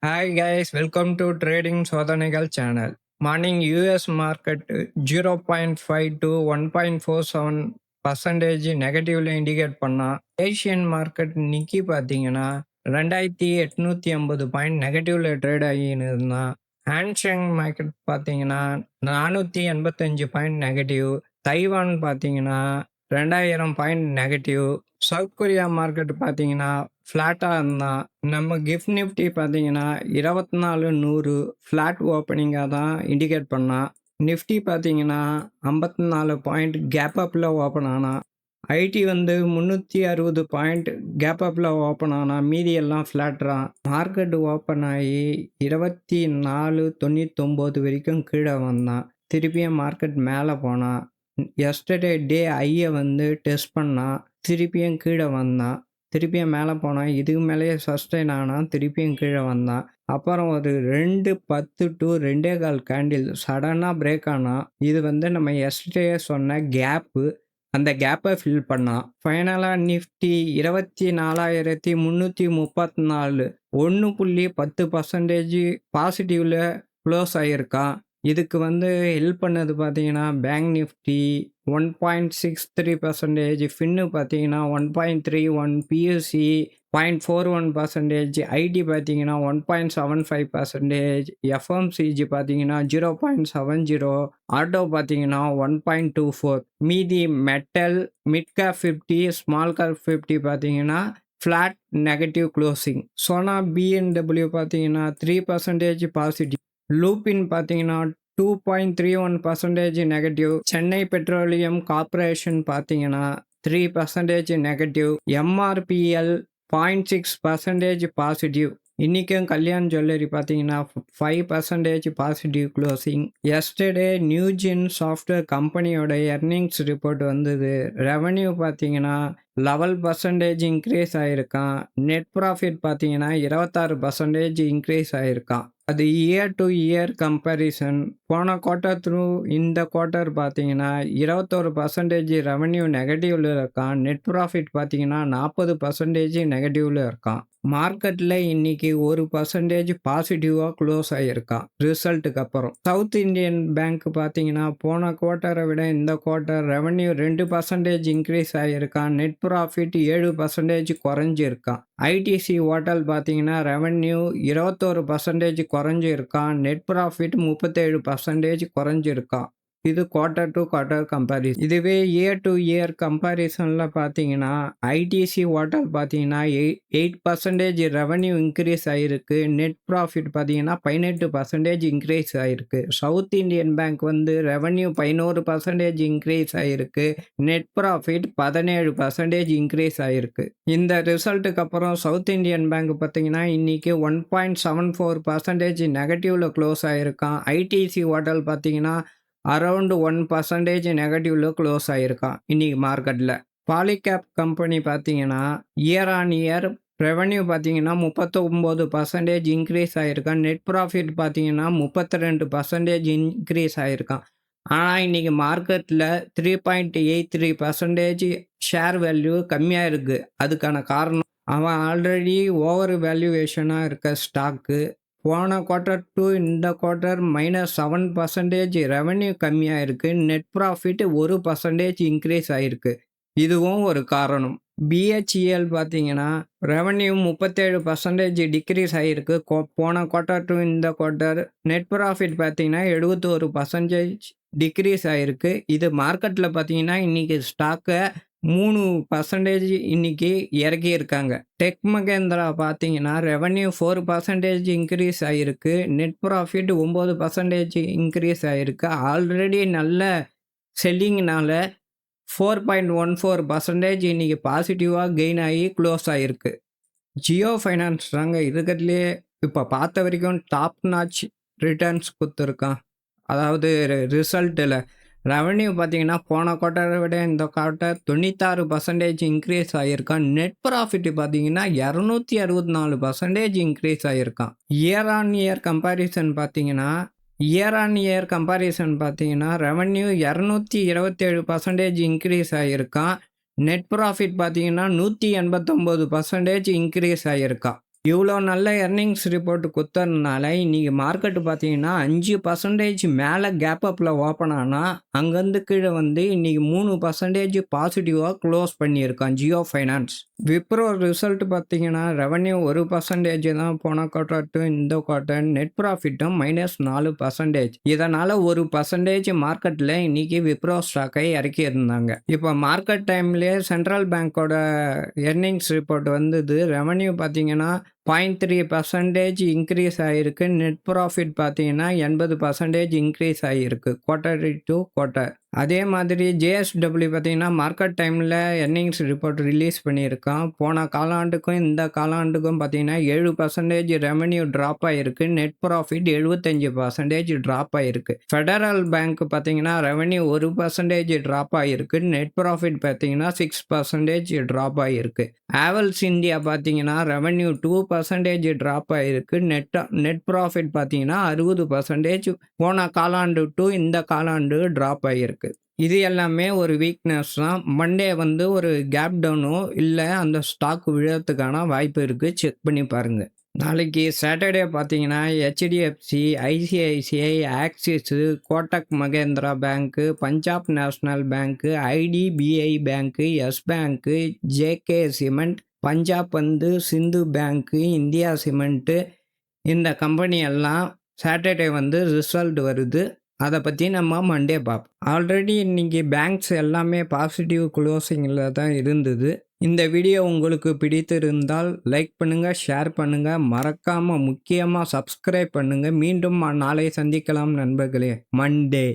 Hi guys, welcome to Trading சோதனைகள் channel. Morning US market 0.5 to 1.47% நெகட்டிவ்ல indicate பண்ணா, Asian market Nikkei பார்த்தீங்கன்னா 2850 point நெகட்டிவ்ல trade ஆகின்னு இருந்தா, Hang Seng market பார்த்தீங்கன்னா 485 பாயிண்ட் நெகட்டிவ், தைவான் பார்த்தீங்கன்னா 2000 point negative, south Korea market பார்த்தீங்கன்னா ஃப்ளாட்டாக இருந்தால், நம்ம கிஃப்ட் நிஃப்டி பார்த்தீங்கன்னா 24,100 ஃப்ளாட் ஓப்பனிங்காக தான் இண்டிகேட் பண்ணா. நிஃப்டி பார்த்தீங்கன்னா 54 பாயிண்ட் கேப் அப்பில் ஓப்பன் ஆனா. ஐடி 360 பாயிண்ட் கேப் அப்பில் ஓப்பன் ஆனா. மீதி எல்லாம் ஃப்ளாட்ரான். மார்க்கெட் ஓப்பன் ஆகி 24,99 வரைக்கும் கீழே வந்தான். திருப்பியும் மார்க்கெட் மேலே போனான். எஸ்டர்டே டே ஐயை டெஸ்ட் பண்ணான். திருப்பியும் கீழே வந்தான். திருப்பியும் மேலே போனான். இதுக்கு மேலேயே சஸ்டெயின் ஆனால் திருப்பியும் கீழே வந்தான். அப்புறம் ஒரு 2:10 to 2:15 கேண்டில் சடனாக பிரேக் ஆனால், இது நம்ம எஸ்டர்டே சொன்ன கேப்பு. அந்த கேப்பை ஃபில் பண்ணான். ஃபைனலாக நிஃப்டி 24,334 1.10% பாசிட்டிவில் க்ளோஸ் ஆகியிருக்கான். இதுக்கு ஹெல்ப் பண்ணது பார்த்தீங்கன்னா பேங்க் நிஃப்டி 1.63%, ஃபின்னு பார்த்தீங்கன்னா 1.31, பிஎஸ்சி 0.41%, ஐடி பார்த்தீங்கன்னா 1.75%, எஃப்எம்சிஜி பார்த்தீங்கன்னா 0.70, ஆட்டோ பார்த்தீங்கன்னா 1.24. மீதி metal, mid cap 50, small cap 50 பார்த்தீங்கன்னா flat negative closing. Sona BNW பார்த்தீங்கன்னா 3% பாசிட்டிவ். லூப்பின் பார்த்தீங்கன்னா 2.31% நெகட்டிவ். சென்னை பெட்ரோலியம் கார்ப்பரேஷன் பார்த்தீங்கன்னா 3% நெகட்டிவ். MRPL 0.6% positive. இன்றைக்கும் கல்யாண் ஜுவல்லரி பார்த்தீங்கன்னா 5% positive closing. Yesterday Newgen software கம்பெனியோட எர்னிங்ஸ் ரிப்போர்ட் வந்தது. ரெவன்யூ பார்த்தீங்கன்னா 11% இன்க்ரீஸ் ஆகிருக்கான். நெட் ப்ராஃபிட் பார்த்தீங்கன்னா 26% இன்க்ரீஸ் ஆகிருக்கான். அது இயர் டு இயர் கம்பேரிசன். போன குவார்ட்டர் த்ரூ இந்த குவார்ட்டர் பார்த்தீங்கன்னா 21% ரெவன்யூ நெகட்டிவ்ல இருக்கான். நெட் ப்ராஃபிட் பார்த்தீங்கன்னா 40% நெகட்டிவ்ல இருக்கான். மார்க்கெட்டில் இன்னைக்கு 1% பாசிட்டிவாக க்ளோஸ் ஆகியிருக்கான் ரிசல்ட்டுக்கு அப்புறம். சவுத் இந்தியன் பேங்க் பார்த்தீங்கன்னா போன குவார்ட்டரை விட இந்த குவார்ட்டர் ரெவன்யூ 2% இன்க்ரீஸ் ஆகியிருக்கான். நெட் ப்ராஃபிட் 7% குறைஞ்சிருக்கான். ஐடிசி ஹோட்டல் பார்த்தீங்கன்னா ரெவன்யூ 21% குறைஞ்சிருக்கான். நெட் ப்ராஃபிட் 37% குறைஞ்சிருக்கான். இது குவார்ட்டர் டு குவார்ட்டர் கம்பேரிசன். இதுவே இயர் டு இயர் கம்பேரிசனில் பார்த்தீங்கன்னா ஐடிசி ஹோட்டல் பார்த்தீங்கன்னா 8% ரெவன்யூ இன்க்ரீஸ் ஆகிருக்கு. நெட் ப்ராஃபிட் பார்த்தீங்கன்னா 18% இன்க்ரீஸ் ஆகிருக்கு. South Indian bank revenue 11% increase ஆகிருக்கு. நெட் ப்ராஃபிட் 17% இன்க்ரீஸ் ஆகிருக்கு. இந்த ரிசல்ட்டுக்கு அப்புறம் சவுத் இந்தியன் பேங்க் பார்த்தீங்கன்னா இன்னைக்கு 1.74% நெகட்டிவ்ல க்ளோஸ் ஆகிருக்கான். ஐடிசி ஹோட்டல் பார்த்தீங்கன்னா அரௌண்ட் 1% நெகட்டிவ்ல க்ளோஸ் ஆகிருக்கான் இன்னைக்கு மார்க்கெட்டில். பாலிகேப் கம்பெனி பார்த்தீங்கன்னா இயர் ஆன் இயர் ரெவன்யூ பார்த்தீங்கன்னா 39% இன்க்ரீஸ் ஆகிருக்கான். நெட் ப்ராஃபிட் பார்த்தீங்கன்னா 32% இன்க்ரீஸ் ஆகிருக்கான். ஆனால் இன்றைக்கி மார்க்கெட்டில் 3.83% ஷேர் வேல்யூ கம்மியாக இருக்குது. அதுக்கான காரணம் அவன் ஆல்ரெடி ஓவர் வேல்யூவேஷனாக இருக்க ஸ்டாக்கு. போன குவார்ட்டர் டு இந்த குவார்ட்டர் -7% ரெவன்யூ கம்மியாக இருக்குது. நெட் ப்ராஃபிட் 1% இன்க்ரீஸ் ஆகிருக்கு. இதுவும் ஒரு காரணம். பிஹெச்இஎல் பார்த்தீங்கன்னா ரெவன்யூ 37% டிக்ரீஸ் ஆகிருக்கு போன குவார்ட்டர் டு இந்த குவார்ட்டர். நெட் ப்ராஃபிட் பார்த்தீங்கன்னா 71% டிக்ரீஸ் ஆகிருக்கு. இது மார்க்கெட்டில் பார்த்தீங்கன்னா இன்றைக்கி ஸ்டாக்கை 3% இன்னைக்கு இறக்கியிருக்காங்க. டெக் மகேந்திரா பார்த்தீங்கன்னா ரெவன்யூ 4% இன்க்ரீஸ் ஆகிருக்கு. நெட் ப்ராஃபிட் 9% இன்க்ரீஸ் ஆகிருக்கு. ஆல்ரெடி நல்ல செல்லிங்னால 4.14% இன்னைக்கு பாசிட்டிவாக கெயின் ஆகி க்ளோஸ் ஆகிருக்கு. ஜியோ ஃபைனான்ஸ் தாங்க இருக்கிறதுலே இப்போ பார்த்த வரைக்கும் டாப் நாச் ரிட்டர்ன்ஸ் கொடுத்துருக்கான். அதாவது ரிசல்ட்டில் ரெவன்யூ பார்த்தீங்கன்னா போன குவார்ட்டரை விட இந்த குவார்ட்டர் 96% இன்க்ரீஸ் ஆகியிருக்கான். நெட் ப்ராஃபிட் பார்த்தீங்கன்னா 264% இன்க்ரீஸ் ஆகியிருக்கான். இயர் ஆன் இயர் கம்பேரிசன் பார்த்தீங்கன்னா ரெவன்யூ 227% இன்க்ரீஸ் ஆகியிருக்கான். நெட் ப்ராஃபிட் பார்த்தீங்கன்னா 189% இன்க்ரீஸ் ஆகியிருக்கான். இவ்வளோ நல்ல எர்னிங்ஸ் ரிப்போர்ட் குடுத்ததுனால இன்னைக்கு மார்க்கெட் பார்த்தீங்கன்னா 5% மேலே கேப் அப்பில் ஓப்பன் ஆனால் அங்கேருந்து கீழே வந்து இன்னைக்கு 3% பாசிட்டிவாக க்ளோஸ் பண்ணியிருக்கான் ஜியோ ஃபைனான்ஸ். விப்ரோ ரிசல்ட் பார்த்தீங்கன்னா ரெவன்யூ 1% தான் போன குவார்ட்டர் டு இந்த குவார்ட்டர். நெட் ப்ராஃபிட்டும் -4%. இதனால் 1% மார்க்கெட்டில் இன்னைக்கு விப்ரோ ஸ்டாக்கை இறக்கியிருந்தாங்க. இப்போ மார்க்கெட் டைம்லேயே சென்ட்ரல் பேங்க்கோட எர்னிங்ஸ் ரிப்போர்ட் வந்தது. ரெவன்யூ பார்த்தீங்கன்னா 0.3% இன்க்ரீஸ் ஆகிருக்கு. நெட் ப்ராஃபிட் பார்த்தீங்கன்னா 80% இன்க்ரீஸ் ஆகிருக்கு குவார்ட்டர் டு குவார்ட்டர். அதே மாதிரி ஜேஎஸ்டபிள்யூ பார்த்தீங்கன்னா மார்க்கெட் டைமில் எர்னிங்ஸ் ரிப்போர்ட் ரிலீஸ் பண்ணியிருக்கான். போன காலாண்டுக்கும் இந்த காலாண்டுக்கும் பார்த்தீங்கன்னா 7% ரெவன்யூ ட்ராப் ஆகிருக்கு. நெட் ப்ராஃபிட் 75% ட்ராப் ஆகிருக்கு. ஃபெடரல் பேங்க் பார்த்தீங்கன்னா ரெவன்யூ 1% ட்ராப் ஆகிருக்கு. நெட் ப்ராஃபிட் பார்த்தீங்கன்னா 6% ட்ராப் ஆகிருக்கு. ஹேவல்ஸ் இந்தியா பார்த்தீங்கன்னா ரெவன்யூ 2% ட்ராப் ஆகிருக்கு. நெட் ப்ராஃபிட் பார்த்தீங்கன்னா 60% போன காலாண்டு டு இந்த காலாண்டு ட்ராப் ஆகிருக்கு. இது எல்லாமே ஒரு வீக்னஸ் தான். மண்டே வந்து ஒரு கேப் டவுனோ இல்லை அந்த ஸ்டாக் விழறதுக்கான வாய்ப்பு இருக்குது. செக் பண்ணி பாருங்கள். நாளைக்கு சாட்டர்டே பார்த்தீங்கன்னா HDFC, ICICI, Axis, Kotak Mahindra bank, Punjab national bank, IDBI bank, yes bank, JK cement, Punjab வந்து சிந்து பேங்க்கு, இந்தியா சிமெண்ட்டு, இந்த கம்பெனி எல்லாம் சாட்டர்டே வந்து ரிசல்ட் வருது. அதை பற்றி நம்ம மண்டே பார்ப்போம். ஆல்ரெடி இன்றைக்கி பேங்க்ஸ் எல்லாமே பாசிட்டிவ் க்ளோசிங்கில் தான் இருந்தது. இந்த வீடியோ உங்களுக்கு பிடித்திருந்தால் லைக் பண்ணுங்கள், ஷேர் பண்ணுங்கள், மறக்காமல் முக்கியமாக சப்ஸ்கிரைப் பண்ணுங்கள். மீண்டும் நாளை சந்திக்கலாம் நண்பர்களே. மண்டே.